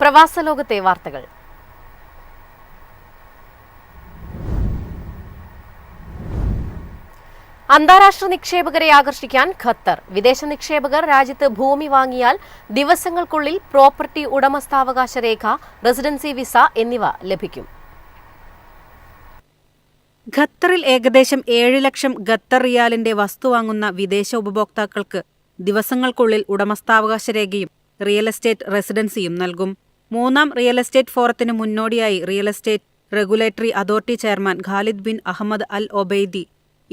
പ്രവാസ ലോകത്തെ വാർത്തകൾ. അന്താരാഷ്ട്ര നിക്ഷേപകരെ ആകർഷിക്കാൻ ഖത്തർ. വിദേശ നിക്ഷേപകർ രാജ്യത്ത് ഭൂമി വാങ്ങിയാൽ ദിവസങ്ങൾക്കുള്ളിൽ പ്രോപ്പർട്ടി ഉടമസ്ഥാവകാശ രേഖ, റെസിഡൻസി വിസ എന്നിവ ലഭിക്കും. ഖത്തറിൽ ഏകദേശം 7 ലക്ഷം ഖത്തർ റിയാലിന്റെ വസ്തു വാങ്ങുന്ന വിദേശ ഉപഭോക്താക്കൾക്ക് ദിവസങ്ങൾക്കുള്ളിൽ ഉടമസ്ഥാവകാശ രേഖയും റിയൽ എസ്റ്റേറ്റ് റെസിഡൻസിയും നൽകും. 3-ാം റിയൽ എസ്റ്റേറ്റ് ഫോറത്തിന് മുന്നോടിയായി real estate regulatory authority chairman Khalid bin Ahmed Al Obaidi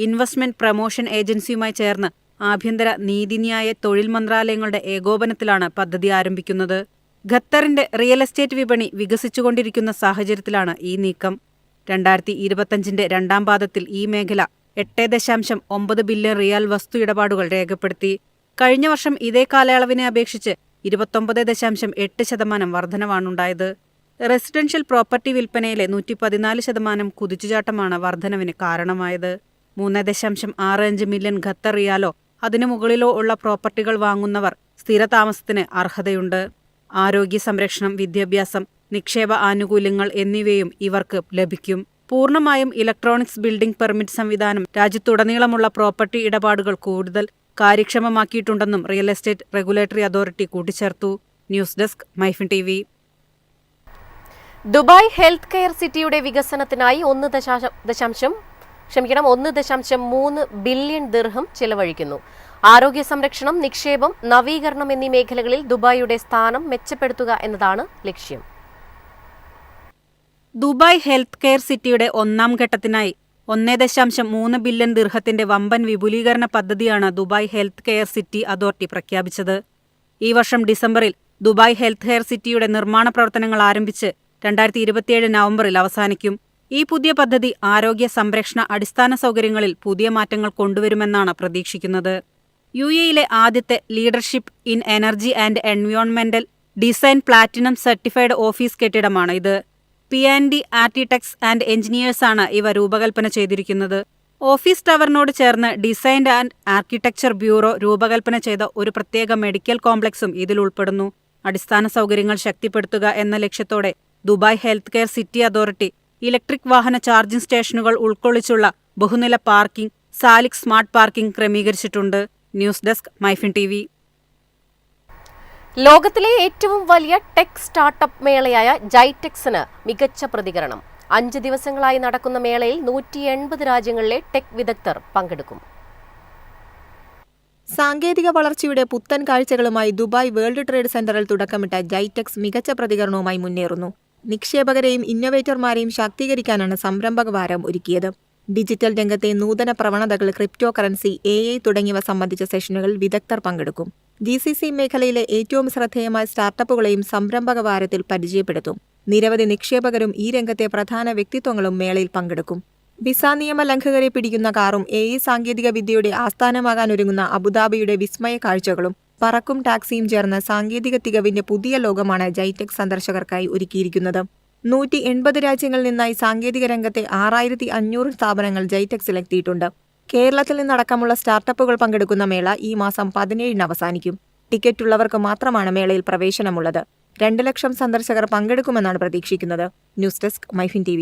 investment promotion ഏജൻസിയുമായി ചേർന്ന് ആഭ്യന്തര, നീതിന്യായ, തൊഴിൽ മന്ത്രാലയങ്ങളുടെ ഏകോപനത്തിലാണ് പദ്ധതി ആരംഭിക്കുന്നത്. ഖത്തറിന്റെ റിയൽ എസ്റ്റേറ്റ് വിപണി വികസിച്ചുകൊണ്ടിരിക്കുന്ന സാഹചര്യത്തിലാണ് ഈ നീക്കം. 2025 രണ്ടാം പാദത്തിൽ ഈ മേഖല 8.9 ബില്യൺ റിയാൽ വസ്തു ഇടപാടുകൾ രേഖപ്പെടുത്തി. കഴിഞ്ഞ വർഷം ഇതേ കാലയളവിനെ അപേക്ഷിച്ച് 29.8% വർധനവാണുണ്ടായത്. റെസിഡൻഷ്യൽ പ്രോപ്പർട്ടി വിൽപ്പനയിലെ 114% കുതിച്ചുചാട്ടമാണ് വർധനവിന് കാരണമായത്. 3.65 മില്യൺ ഖത്തർ റിയാലോ അതിനു മുകളിലോ ഉള്ള പ്രോപ്പർട്ടികൾ വാങ്ങുന്നവർ സ്ഥിരതാമസത്തിന് അർഹതയുണ്ട്. ആരോഗ്യ സംരക്ഷണം, വിദ്യാഭ്യാസം, നിക്ഷേപ ആനുകൂല്യങ്ങൾ എന്നിവയും ഇവർക്ക് ലഭിക്കും. പൂർണ്ണമായും ഇലക്ട്രോണിക്സ് ബിൽഡിംഗ് പെർമിറ്റ് സംവിധാനം രാജ്യത്തുടനീളമുള്ള പ്രോപ്പർട്ടി ഇടപാടുകൾ കൂടുതൽ കാര്യക്ഷമമാക്കിയിട്ടുണ്ടെന്നും റിയൽ എസ്റ്റേറ്റ് റെഗുലേറ്ററി അതോറിറ്റി കൂട്ടിച്ചേർത്തു. News desk, MyFin TV. Dubai health care സിറ്റിയുടെ വികസനത്തിനായി 1.3 ബില്യൺ ദിർഹം ചെലവഴിക്കുന്നു. ആരോഗ്യ സംരക്ഷണം, നിക്ഷേപം, നവീകരണം എന്നീ മേഖലകളിൽ ദുബായിയുടെ സ്ഥാനം മെച്ചപ്പെടുത്തുക എന്നതാണ് ലക്ഷ്യം. ദുബായ് ഹെൽത്ത് കെയർ സിറ്റിയുടെ 1-ാം ഘട്ടത്തിനായി 1.3 ബില്യൺ ദിർഹത്തിന്റെ വമ്പൻ വിപുലീകരണ പദ്ധതിയാണ് Dubai health care city authority പ്രഖ്യാപിച്ചത്. ഈ വർഷം ഡിസംബറിൽ ദുബായ് ഹെൽത്ത് കെയർ സിറ്റിയുടെ നിർമ്മാണ പ്രവർത്തനങ്ങൾ ആരംഭിച്ച് 2027 നവംബറിൽ അവസാനിക്കും. ഈ പുതിയ പദ്ധതി ആരോഗ്യ സംരക്ഷണ അടിസ്ഥാന സൗകര്യങ്ങളിൽ പുതിയ മാറ്റങ്ങൾ കൊണ്ടുവരുമെന്നാണ് പ്രതീക്ഷിക്കുന്നത്. UAE-യിലെ ആദ്യത്തെ ലീഡർഷിപ്പ് ഇൻ എനർജി ആൻഡ് എൻവയോൺമെന്റൽ ഡിസൈൻ പ്ലാറ്റിനം സർട്ടിഫൈഡ് ഓഫീസ് കെട്ടിടമാണ് ഇത്. P&D ആർക്കിടെക്ട്സ് ആൻഡ് എഞ്ചിനീയേഴ്സാണ് ഇവ രൂപകൽപ്പന ചെയ്തിരിക്കുന്നത്. ഓഫീസ് ടവറിനോട് ചേർന്ന് ഡിസൈൻ ആൻഡ് ആർക്കിടെക്ചർ ബ്യൂറോ രൂപകൽപ്പന ചെയ്ത ഒരു പ്രത്യേക മെഡിക്കൽ കോംപ്ലക്സും ഇതിൽ ഉൾപ്പെടുന്നു. അടിസ്ഥാന സൗകര്യങ്ങൾ ശക്തിപ്പെടുത്തുക എന്ന ലക്ഷ്യത്തോടെ Dubai health care city authority electric വാഹന ചാർജിംഗ് സ്റ്റേഷനുകൾ ഉൾക്കൊള്ളിച്ചുള്ള ബഹുനില പാർക്കിംഗ്, സാലിക് സ്മാർട്ട് പാർക്കിംഗ് ക്രമീകരിച്ചിട്ടുണ്ട്. News desk, MyFin TV. ലോകത്തിലെ ഏറ്റവും വലിയ ടെക് സ്റ്റാർട്ടപ്പ് മേളയായ ജൈറ്റെക്സിന് മികച്ച പ്രതികരണം. 5 ദിവസങ്ങളായി നടക്കുന്ന മേളയിൽ 180 രാജ്യങ്ങളിലെ ടെക് വിദഗ്ധർ പങ്കെടുക്കും. സാങ്കേതിക വളർച്ചയുടെ പുത്തൻ കാഴ്ചകളുമായി ദുബായ് വേൾഡ് ട്രേഡ് സെന്ററിൽ തുടക്കമിട്ട ജൈറ്റെക്സ് മികച്ച പ്രതികരണവുമായി മുന്നേറുന്നു. നിക്ഷേപകരെയും ഇന്നൊവേറ്റർമാരെയും ശാക്തീകരിക്കാനാണ് സംരംഭക വാരം ഒരുക്കിയത്. ഡിജിറ്റൽ രംഗത്തെ നൂതന പ്രവണതകൾ, ക്രിപ്റ്റോ കറൻസി, AI തുടങ്ങിയവ സംബന്ധിച്ച സെഷനുകളിൽ വിദഗ്ധർ പങ്കെടുക്കും. GCC മേഖലയിലെ ഏറ്റവും ശ്രദ്ധേയമായ സ്റ്റാർട്ടപ്പുകളെയും സംരംഭക വാരത്തിൽ പരിചയപ്പെടുത്തും. നിരവധി നിക്ഷേപകരും ഈ രംഗത്തെ പ്രധാന വ്യക്തിത്വങ്ങളും മേളയിൽ പങ്കെടുക്കും. വിസ നിയമ ലംഘകരെ പിടിക്കുന്ന കാറും AI സാങ്കേതിക വിദ്യയുടെ ആസ്ഥാനമാകാനൊരുങ്ങുന്ന അബുദാബിയുടെ വിസ്മയ കാഴ്ചകളും പറക്കും ടാക്സിയും ചേർന്ന സാങ്കേതിക തികവിന്റെ പുതിയ ലോകമാണ് ജൈറ്റെക്സ് സന്ദർശകർക്കായി ഒരുക്കിയിരിക്കുന്നത്. 180 രാജ്യങ്ങളിൽ നിന്നായി സാങ്കേതിക രംഗത്തെ 6500 സ്ഥാപനങ്ങൾ ജൈറ്റെക്സിലെത്തിയിട്ടുണ്ട്. കേരളത്തിൽ നിന്നടക്കമുള്ള സ്റ്റാർട്ടപ്പുകൾ പങ്കെടുക്കുന്ന മേള ഈ മാസം 17-ന് അവസാനിക്കും. ടിക്കറ്റുള്ളവർക്ക് മാത്രമാണ് മേളയിൽ പ്രവേശനമുള്ളത്. 2 ലക്ഷം സന്ദർശകർ പങ്കെടുക്കുമെന്നാണ് പ്രതീക്ഷിക്കുന്നത്. News desk, MyFin TV.